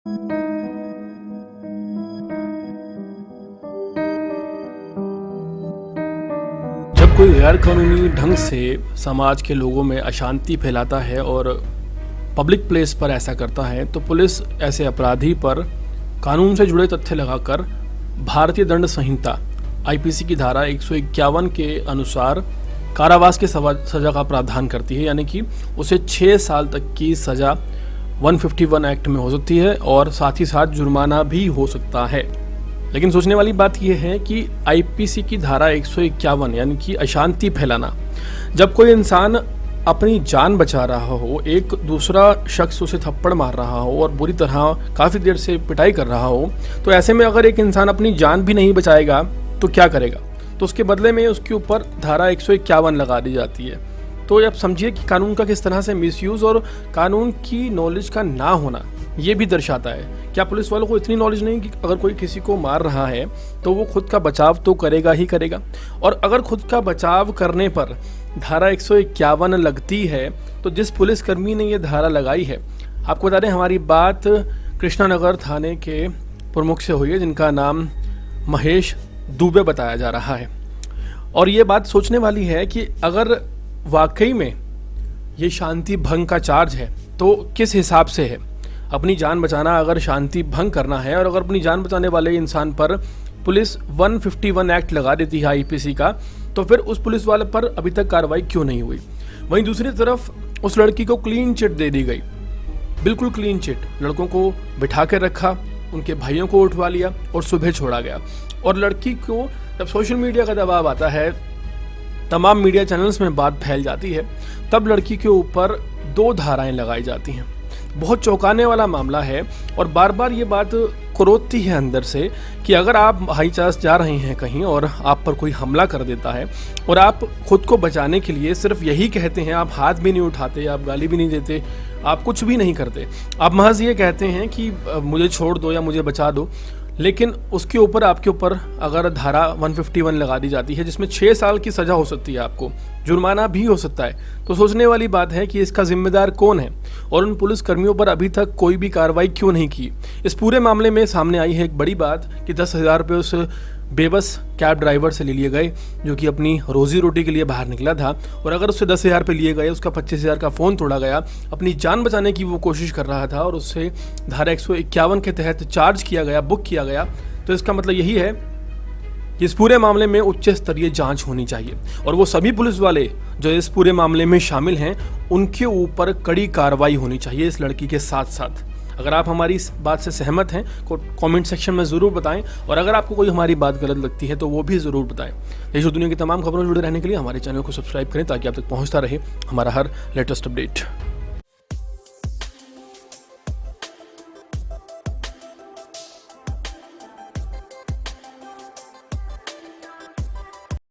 जब कोई गैर कानूनी ढंग से समाज के लोगों में अशांति फैलाता है और पब्लिक प्लेस पर ऐसा करता है तो पुलिस ऐसे अपराधी पर कानून से जुड़े तथ्य लगाकर भारतीय दंड संहिता आईपीसी की धारा 151 के अनुसार कारावास की सजा का प्रावधान करती है, यानी कि उसे 6 साल तक की सजा 151 एक्ट में हो सकती है और साथ ही साथ जुर्माना भी हो सकता है। लेकिन सोचने वाली बात यह है कि आईपीसी की धारा 151 यानी कि अशांति फैलाना, जब कोई इंसान अपनी जान बचा रहा हो, एक दूसरा शख्स उसे थप्पड़ मार रहा हो और बुरी तरह काफ़ी देर से पिटाई कर रहा हो, तो ऐसे में अगर एक इंसान अपनी जान भी नहीं बचाएगा तो क्या करेगा? तो उसके बदले में उसके ऊपर धारा 151 लगा दी जाती है। तो आप समझिए कि कानून का किस तरह से मिसयूज़ और कानून की नॉलेज का ना होना ये भी दर्शाता है। क्या पुलिस वालों को इतनी नॉलेज नहीं कि अगर कोई किसी को मार रहा है तो वो खुद का बचाव तो करेगा ही करेगा, और अगर खुद का बचाव करने पर धारा 151 लगती है तो जिस पुलिसकर्मी ने ये धारा लगाई है, आपको बता दें हमारी बात कृष्णानगर थाने के प्रमुख से हुई है जिनका नाम महेश दुबे बताया जा रहा है। और ये बात सोचने वाली है कि अगर वाकई में ये शांति भंग का चार्ज है तो किस हिसाब से है। अपनी जान बचाना अगर शांति भंग करना है और अगर अपनी जान बचाने वाले इंसान पर पुलिस 151 एक्ट लगा देती है आईपीसी का, तो फिर उस पुलिस वाले पर अभी तक कार्रवाई क्यों नहीं हुई। वहीं दूसरी तरफ उस लड़की को क्लीन चिट दे दी गई, बिल्कुल क्लीन चिट। लड़कों को बिठा कर रखा, उनके भाइयों को उठवा लिया और सुबह छोड़ा गया। और लड़की को जब सोशल मीडिया का दबाव आता है, तमाम मीडिया चैनल्स में बात फैल जाती है, तब लड़की के ऊपर 2 धाराएं लगाई जाती हैं। बहुत चौंकाने वाला मामला है और बार बार ये बात कुरोदती है अंदर से कि अगर आप हाई चांस जा रहे हैं कहीं और आप पर कोई हमला कर देता है और आप खुद को बचाने के लिए सिर्फ यही कहते हैं, आप हाथ भी नहीं उठाते, आप गाली भी नहीं देते, आप कुछ भी नहीं करते, आप महज ये कहते हैं कि मुझे छोड़ दो या मुझे बचा दो, लेकिन उसके ऊपर आपके ऊपर अगर धारा 151 लगा दी जाती है जिसमें 6 साल की सज़ा हो सकती है, आपको जुर्माना भी हो सकता है, तो सोचने वाली बात है कि इसका जिम्मेदार कौन है और उन पुलिस कर्मियों पर अभी तक कोई भी कार्रवाई क्यों नहीं की। इस पूरे मामले में सामने आई है एक बड़ी बात कि 10,000 रुपये उस बेबस कैब ड्राइवर से ले लिए गए जो कि अपनी रोजी रोटी के लिए बाहर निकला था, और अगर उससे 10,000 रुपये लिए गए, उसका 25,000 का फ़ोन तोड़ा गया, अपनी जान बचाने की वो कोशिश कर रहा था और उससे धारा 151 के तहत चार्ज किया गया, बुक किया गया, तो इसका मतलब यही है कि इस पूरे मामले में उच्च स्तरीय जांच होनी चाहिए और वो सभी पुलिस वाले जो इस पूरे मामले में शामिल हैं उनके ऊपर कड़ी कार्रवाई होनी चाहिए इस लड़की के साथ साथ। अगर आप हमारी इस बात से सहमत हैं तो कमेंट सेक्शन में ज़रूर बताएं, और अगर आपको कोई हमारी बात गलत लगती है तो वो भी ज़रूर बताएं। देश और दुनिया की तमाम खबरों से जुड़े रहने के लिए हमारे चैनल को सब्सक्राइब करें ताकि आप तक पहुंचता रहे हमारा हर लेटेस्ट अपडेट।